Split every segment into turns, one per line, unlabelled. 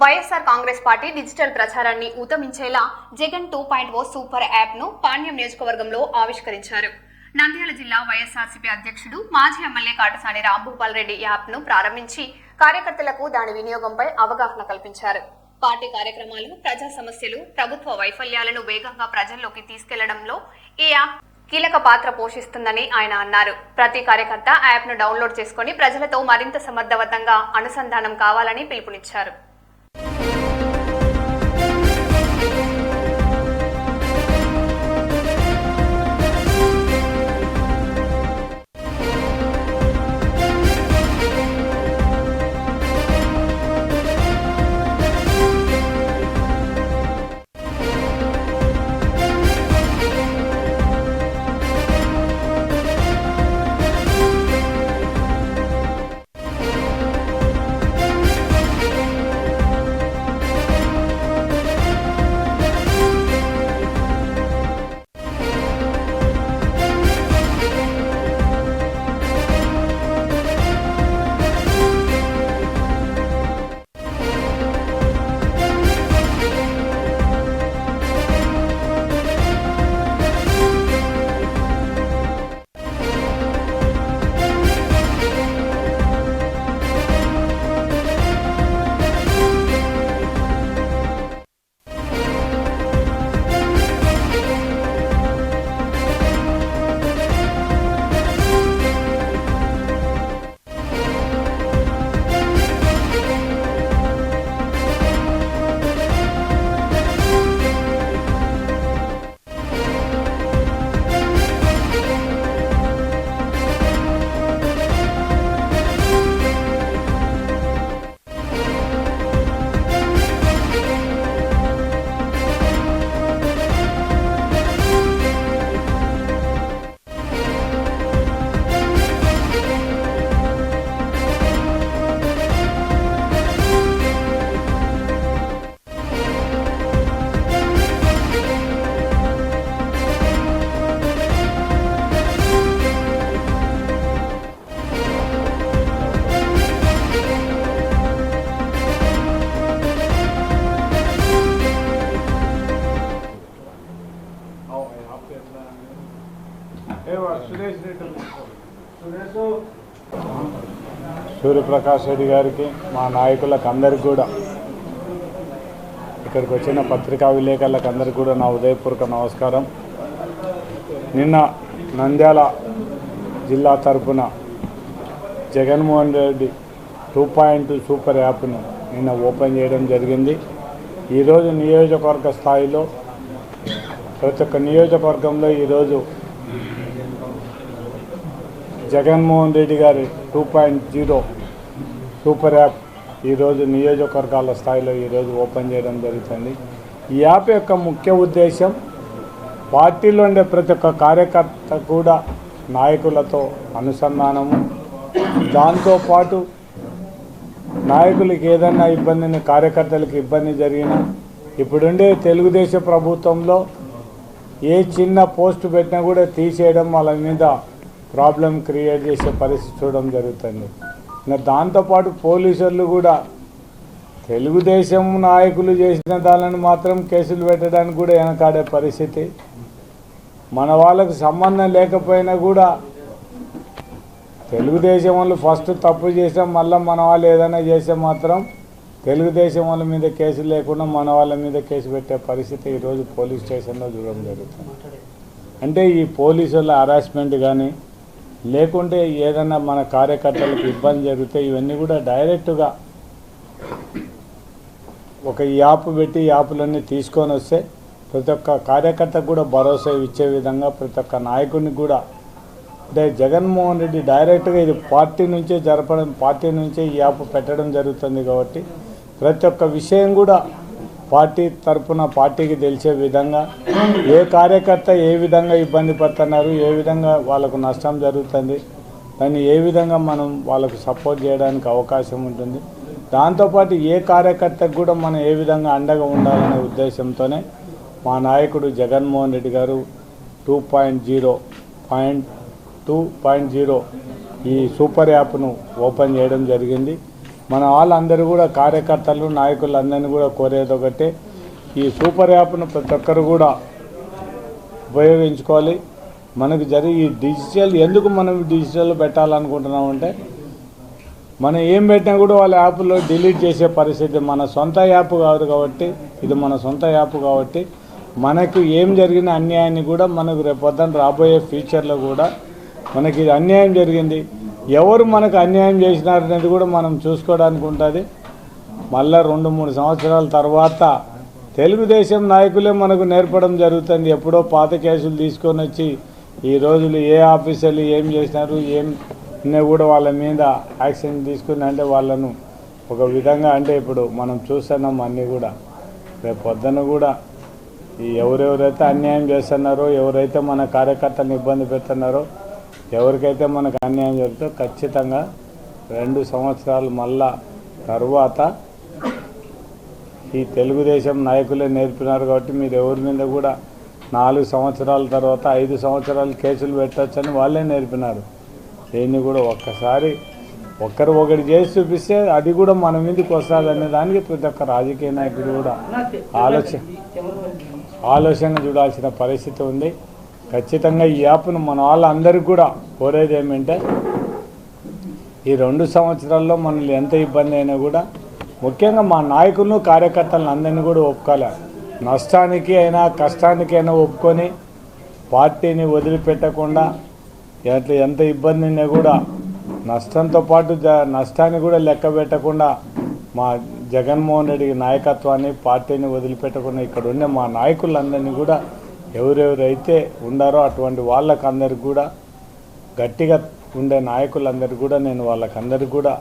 YSR Congress party digital ప్రచారాన్ని ఊతమించేలా Jagan 2.0 super app ను పాణ్యం నియోజకవర్గంలో ఆవిష్కరించారు. నంద్యాల జిల్లా వైఎస్ఆర్సీపీ అధ్యక్షుడు మాజీ ఎమ్మెల్యే కాటసాని రాంభూపాల్ రెడ్డి యాప్ ను ప్రారంభించి కార్యకర్తలకు దాని వినియోగంపై అవగాహన కల్పించారు. పార్టీ కార్యక్రమాలు, ప్రజా సమస్యలు, ప్రభుత్వ వైఫల్యాలను వేగంగా ప్రజల్లోకి తీసుకెళ్లడంలో ఈ యాప్ కీలక పాత్ర పోషిస్తుందని ఆయన అన్నారు. ప్రతి కార్యకర్త యాప్ ను డౌన్లోడ్ చేసుకుని ప్రజలతో మరింత సమర్థవంతంగా అనుసంధానం కావాలని పిలుపునిచ్చారు.
సూర్యప్రకాష్ రెడ్డి గారికి, మా నాయకులకు అందరికీ కూడా, ఇక్కడికి వచ్చిన పత్రికా విలేకరులకు అందరికీ కూడా నా ఉదయపూర్వక నమస్కారం. నిన్న నంద్యాల జిల్లా తరఫున జగన్మోహన్ రెడ్డి 2.0 సూపర్ యాప్ను నిన్న ఓపెన్ చేయడం జరిగింది. ఈరోజు నియోజకవర్గ స్థాయిలో ప్రతి ఒక్క నియోజకవర్గంలో ఈరోజు జగన్మోహన్ రెడ్డి గారి 2.0 సూపర్ యాప్ ఈరోజు నియోజకవర్గాల స్థాయిలో ఈరోజు ఓపెన్ చేయడం జరుగుతుంది. ఈ యాప్ యొక్క ముఖ్య ఉద్దేశం పార్టీలో ఉండే ప్రతి ఒక్క కార్యకర్త కూడా నాయకులతో అనుసంధానము, దాంతోపాటు నాయకులకి ఏదైనా ఇబ్బందిని, కార్యకర్తలకు ఇబ్బంది జరిగినా, ఇప్పుడుండే తెలుగుదేశం ప్రభుత్వంలో ఏ చిన్న పోస్టు పెట్టినా కూడా తీసేయడం, వాళ్ళ మీద ప్రాబ్లం క్రియేట్ చేసే పరిస్థితి చూడడం జరుగుతుంది. ఇంకా దాంతోపాటు పోలీసులు కూడా తెలుగుదేశం నాయకులు చేసిన దానిని మాత్రం కేసులు పెట్టడానికి కూడా వెనకాడే పరిస్థితి. మన వాళ్ళకు సంబంధం లేకపోయినా కూడా తెలుగుదేశం వాళ్ళు ఫస్ట్ తప్పు చేసాం, మళ్ళీ మన వాళ్ళు ఏదైనా చేస్తే మాత్రం తెలుగుదేశం వాళ్ళ మీద కేసు లేకుండా మన వాళ్ళ మీద కేసు పెట్టే పరిస్థితి ఈరోజు పోలీస్ స్టేషన్లో చూడడం జరుగుతుంది. అంటే ఈ పోలీసుల హరాస్మెంట్ కానీ, లేకుంటే ఏదైనా మన కార్యకర్తలకు ఇబ్బంది జరిగితే ఇవన్నీ కూడా డైరెక్ట్గా ఒక యాప్ పెట్టి యాప్లన్నీ తీసుకొని వస్తే ప్రతి ఒక్క కార్యకర్తకు కూడా భరోసా ఇచ్చే విధంగా, ప్రతి ఒక్క నాయకుడిని కూడా, అంటే జగన్మోహన్ రెడ్డి డైరెక్ట్గా ఇది పార్టీ నుంచే జరపడం, పార్టీ నుంచే ఈ యాప్ పెట్టడం జరుగుతుంది. కాబట్టి ప్రతి ఒక్క విషయం కూడా పార్టీ తరఫున పార్టీకి తెలిసే విధంగా, ఏ కార్యకర్త ఏ విధంగా ఇబ్బంది పడుతున్నారు, ఏ విధంగా వాళ్ళకు నష్టం జరుగుతుంది, దాన్ని ఏ విధంగా మనం వాళ్ళకు సపోర్ట్ చేయడానికి అవకాశం ఉంటుంది, దాంతోపాటు ఏ కార్యకర్తకు కూడా మనం ఏ విధంగా అండగా ఉండాలనే ఉద్దేశంతోనే మా నాయకుడు జగన్మోహన్ రెడ్డి గారు 2.0 ఈ సూపర్ యాప్ను ఓపెన్ చేయడం జరిగింది. మన వాళ్ళందరూ కూడా కార్యకర్తలు నాయకులు అందరినీ కూడా కోరేది ఒకటే, ఈ సూపర్ యాప్ను ప్రతి ఒక్కరు కూడా ఉపయోగించుకోవాలి. మనకు ఈ డిజిటల్ ఎందుకు మనం డిజిటల్ పెట్టాలనుకుంటున్నామంటే, మనం ఏం పెట్టినా కూడా వాళ్ళ యాప్లో డిలీట్ చేసే పరిస్థితి. మన సొంత యాప్ కాదు కాబట్టి, ఇది మన సొంత యాప్ కాబట్టి మనకు ఏం జరిగిన అన్యాయాన్ని కూడా మనకు రేపొద్దున రాబోయే ఫ్యూచర్లో కూడా మనకి ఇది అన్యాయం జరిగింది, ఎవరు మనకు అన్యాయం చేసినారనేది కూడా మనం చూసుకోవడానికి ఉంటుంది. మళ్ళీ 2-3 సంవత్సరాల తర్వాత తెలుగుదేశం నాయకులే మనకు నేర్పడం జరుగుతుంది. ఎప్పుడో పాత కేసులు తీసుకొని వచ్చి ఈ రోజులు ఏ ఆఫీసర్లు ఏం చేసినారు ఏం కూడా వాళ్ళ మీద యాక్షన్ తీసుకుని అంటే వాళ్ళను ఒక విధంగా అంటే ఇప్పుడు మనం చూస్తున్నాం అన్నీ కూడా. రేపు పొద్దున కూడా ఈ ఎవరెవరైతే అన్యాయం చేస్తున్నారో, ఎవరైతే మన కార్యకర్తలను ఇబ్బంది పెడుతున్నారో, ఎవరికైతే మనకు అన్యాయం జరుగుతుందో ఖచ్చితంగా 2 సంవత్సరాలు మళ్ళా తర్వాత ఈ తెలుగుదేశం నాయకులే నేర్పినారు కాబట్టి మీరు ఎవరి మీద కూడా 4 సంవత్సరాల తర్వాత 5 సంవత్సరాలు కేసులు పెట్టచ్చని వాళ్ళే నేర్పినారు. దీన్ని కూడా ఒక్కసారి ఒకటి చేసి చూపిస్తే అది కూడా మన మీదకి వస్తుంది అనే దానికి ప్రతి ఒక్క రాజకీయ నాయకుడు కూడా ఆలోచన చూడాల్సిన పరిస్థితి ఉంది. ఖచ్చితంగా ఈ యాప్ను మన వాళ్ళందరికీ కూడా కోరేది ఏమంటే, ఈ 2 సంవత్సరాల్లో మనల్ని ఎంత ఇబ్బంది అయినా కూడా ముఖ్యంగా మా నాయకులను కార్యకర్తలను అందరినీ కూడా ఒప్పుకోవాలి. నష్టానికి అయినా కష్టానికి అయినా ఒప్పుకొని పార్టీని వదిలిపెట్టకుండా ఎంత ఇబ్బంది ఉన్నా కూడా నష్టంతో పాటు నష్టాన్ని కూడా లెక్క పెట్టకుండా మా జగన్మోహన్ రెడ్డి నాయకత్వాన్ని పార్టీని వదిలిపెట్టకుండా ఇక్కడ ఉన్న మా నాయకులందరినీ కూడా ఎవరెవరైతే ఉండారో అటువంటి వాళ్ళకందరికీ కూడా గట్టిగా ఉండే నాయకులందరికీ కూడా నేను వాళ్ళకందరికీ కూడా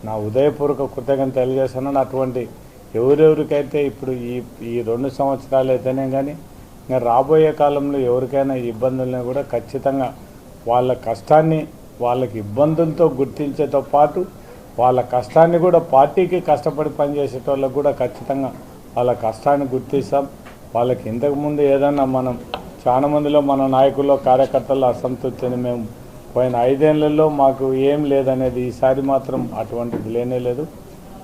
నా ఉదయపూర్వక కృతజ్ఞత తెలియజేస్తున్నాను. అటువంటి ఎవరెవరికైతే ఇప్పుడు ఈ 2 సంవత్సరాలు అయితేనే కానీ ఇంకా రాబోయే కాలంలో ఎవరికైనా ఇబ్బందులను కూడా ఖచ్చితంగా వాళ్ళ కష్టాన్ని వాళ్ళకి ఇబ్బందులతో గుర్తించేతో పాటు వాళ్ళ కష్టాన్ని కూడా పార్టీకి కష్టపడి పనిచేసేటోళ్ళకు కూడా ఖచ్చితంగా వాళ్ళ కష్టాన్ని గుర్తిస్తాం. వాళ్ళకి ఇంతకుముందు ఏదన్నా మనం చాలా మందిలో మన నాయకుల్లో కార్యకర్తల్లో అసంతృప్తిని మేము పోయిన 5 ఏళ్లలో మాకు ఏం లేదనేది ఈసారి మాత్రం అటువంటిది లేనే లేదు.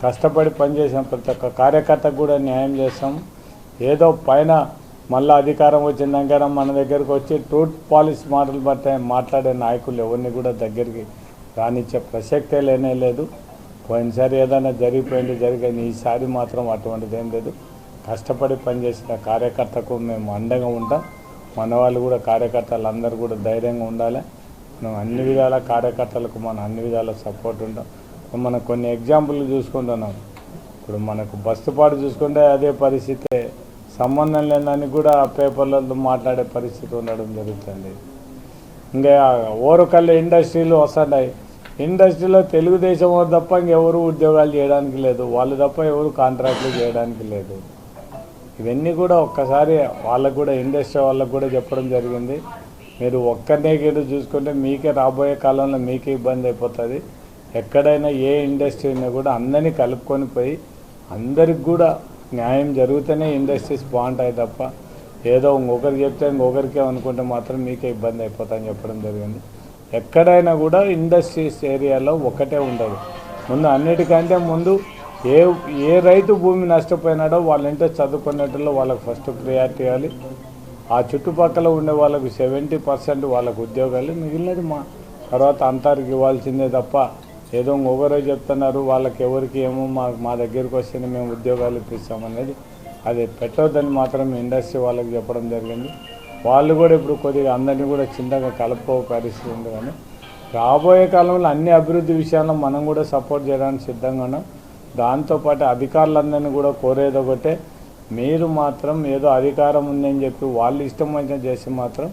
కష్టపడి పనిచేసిన ప్రతి ఒక్క కార్యకర్తకు కూడా న్యాయం చేస్తాం. ఏదో పైన మళ్ళీ అధికారం వచ్చిన దగ్గర మన దగ్గరకు వచ్చి ట్రూత్ పాలిసీ మాటలు మాట్లాడే నాయకులు ఎవరిని కూడా దగ్గరికి రానిచ్చే ప్రసక్తే లేనే లేదు. పోయినసారి ఏదైనా జరిగింది, ఈసారి మాత్రం అటువంటిది ఏం లేదు. కష్టపడి పనిచేసిన కార్యకర్తకు మేము అండగా ఉంటాం. మన వాళ్ళు కూడా కార్యకర్తలు అందరూ కూడా ధైర్యంగా ఉండాలి. మనం అన్ని విధాల కార్యకర్తలకు మనం అన్ని విధాల సపోర్ట్ ఉంటాం. మనం కొన్ని ఎగ్జాంపుల్ చూసుకుంటున్నాం. ఇప్పుడు మనకు బస్సుపాటు చూసుకుంటే అదే పరిస్థితి, సంబంధం లేదని కూడా పేపర్లలో మాట్లాడే పరిస్థితి ఉండడం జరుగుతుంది. ఇంకా ఓరకల్లు ఇండస్ట్రీలు వస్తున్నాయి. ఇండస్ట్రీలో తెలుగుదేశం తప్ప ఇంకెవరు ఉద్యోగాలు చేయడానికి లేదు, వాళ్ళు తప్ప ఎవరు కాంట్రాక్టులు చేయడానికి లేదు. ఇవన్నీ కూడా ఒక్కసారి వాళ్ళకు కూడా ఇండస్ట్రీ వాళ్ళకు కూడా చెప్పడం జరిగింది. మీరు ఒక్కరినే గేటు చూసుకుంటే మీకే రాబోయే కాలంలో మీకే ఇబ్బంది అయిపోతుంది. ఎక్కడైనా ఏ ఇండస్ట్రీ అయినా కూడా అందరినీ కలుపుకొని పోయి అందరికి కూడా న్యాయం జరుగుతూనే ఇండస్ట్రీస్ బాగుంటాయి తప్ప ఏదో ఇంకొకరికి చెప్తే ఇంకొకరికే అనుకుంటే మాత్రం మీకే ఇబ్బంది అయిపోతుందని చెప్పడం జరిగింది. ఎక్కడైనా కూడా ఇండస్ట్రీస్ ఏరియాలో ఒకటే ఉండదు. ముందు అన్నిటికంటే ముందు ఏ రైతు భూమి నష్టపోయినాడో వాళ్ళ ఇంట్లో చదువుకునేటలో వాళ్ళకి ఫస్ట్ ప్రియారిటీ ఇవ్వాలి. ఆ చుట్టుపక్కల ఉండే వాళ్ళకు 70% వాళ్ళకు ఉద్యోగాలు, మిగిలినది మా తర్వాత అంతరికి ఇవ్వాల్సిందే తప్ప ఏదో ఇంకొకరో చెప్తున్నారు వాళ్ళకి ఎవరికి ఏమో మా దగ్గరికి వస్తేనే మేము ఉద్యోగాలు ఇప్పిస్తామనేది అది పెట్టొద్దని మాత్రం ఇండస్ట్రీ వాళ్ళకి చెప్పడం జరిగింది. వాళ్ళు కూడా ఇప్పుడు కొద్దిగా అందరినీ కూడా చిన్నగా కలుపుకో పరిస్థితి ఉంది. కానీ రాబోయే కాలంలో అన్ని అభివృద్ధి విషయాల్లో మనం కూడా సపోర్ట్ చేయడానికి సిద్ధంగా ఉన్నాం. దాంతోపాటు అధికారులందరినీ కూడా కోరేది ఒకటే, మీరు మాత్రం ఏదో అధికారం ఉందని చెప్పి వాళ్ళు ఇష్టం వచ్చిన చేసి మాత్రం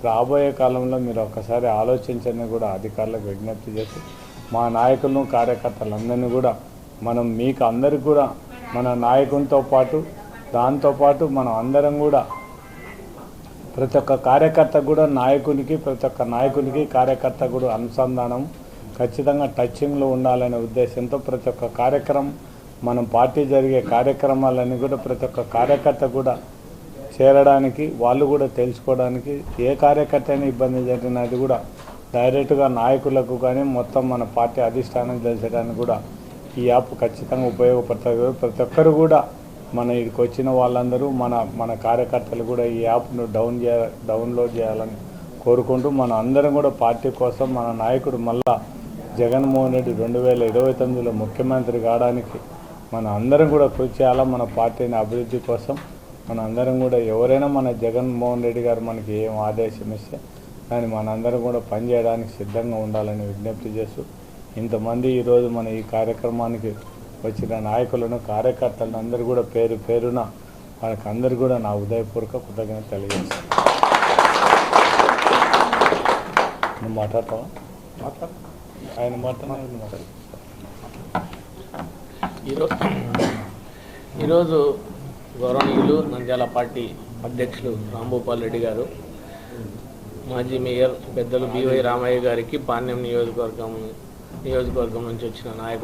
రాబోయే కాలంలో మీరు ఒక్కసారి ఆలోచించని కూడా అధికారులకు విజ్ఞప్తి చేసి మా నాయకులను కార్యకర్తలందరినీ కూడా మనం మీకు అందరికి కూడా మన నాయకునితో పాటు దాంతోపాటు మనం అందరం కూడా ప్రతి ఒక్క కార్యకర్త కూడా ప్రతి ఒక్క నాయకునికి కార్యకర్త కూడా అనుసంధానం ఖచ్చితంగా టచ్చింగ్లో ఉండాలనే ఉద్దేశంతో ప్రతి ఒక్క కార్యక్రమం మనం పార్టీ జరిగే కార్యక్రమాలన్నీ కూడా ప్రతి ఒక్క కార్యకర్త కూడా చేరడానికి, వాళ్ళు కూడా తెలుసుకోవడానికి, ఏ కార్యకర్త అయినా ఇబ్బంది జరిగినది కూడా డైరెక్ట్గా నాయకులకు కానీ మొత్తం మన పార్టీ అధిష్టానం తెలిసడానికి కూడా ఈ యాప్ ఖచ్చితంగా ఉపయోగపడుతుంది. ప్రతి ఒక్కరు కూడా మన ఇక్కడికి వచ్చిన వాళ్ళందరూ మన కార్యకర్తలు కూడా ఈ యాప్ను డౌన్లోడ్ చేయాలని కోరుకుంటూ మన అందరం కూడా పార్టీ కోసం మన నాయకుడు మళ్ళా జగన్మోహన్ రెడ్డి 2029లో ముఖ్యమంత్రి కావడానికి మన అందరం కూడా కృషి చేయాలా. మన పార్టీని అభివృద్ధి కోసం మన అందరం కూడా ఎవరైనా మన జగన్మోహన్ రెడ్డి గారు మనకి ఏం ఆదేశం ఇస్తే దాన్ని మనందరం కూడా పనిచేయడానికి సిద్ధంగా ఉండాలని విజ్ఞప్తి చేస్తూ ఇంతమంది ఈరోజు మన ఈ కార్యక్రమానికి వచ్చిన నాయకులను కార్యకర్తలను అందరూ కూడా పేరు పేరున వాళ్ళకి అందరూ కూడా నా ఉదయపూర్వక కృతజ్ఞత తెలియజేస్తాను. నువ్వు మాట్లాడతావా? ఆయన మాట్లాడు.
ఈరోజు గౌరవనీయులు నంద్యాల పార్టీ అధ్యక్షులు రాంభూపాల్ రెడ్డి గారు, మాజీ మేయర్ పెద్దలు బివై రామయ్య గారికి పాణ్యం నియోజకవర్గం నుంచి వచ్చిన నాయకులు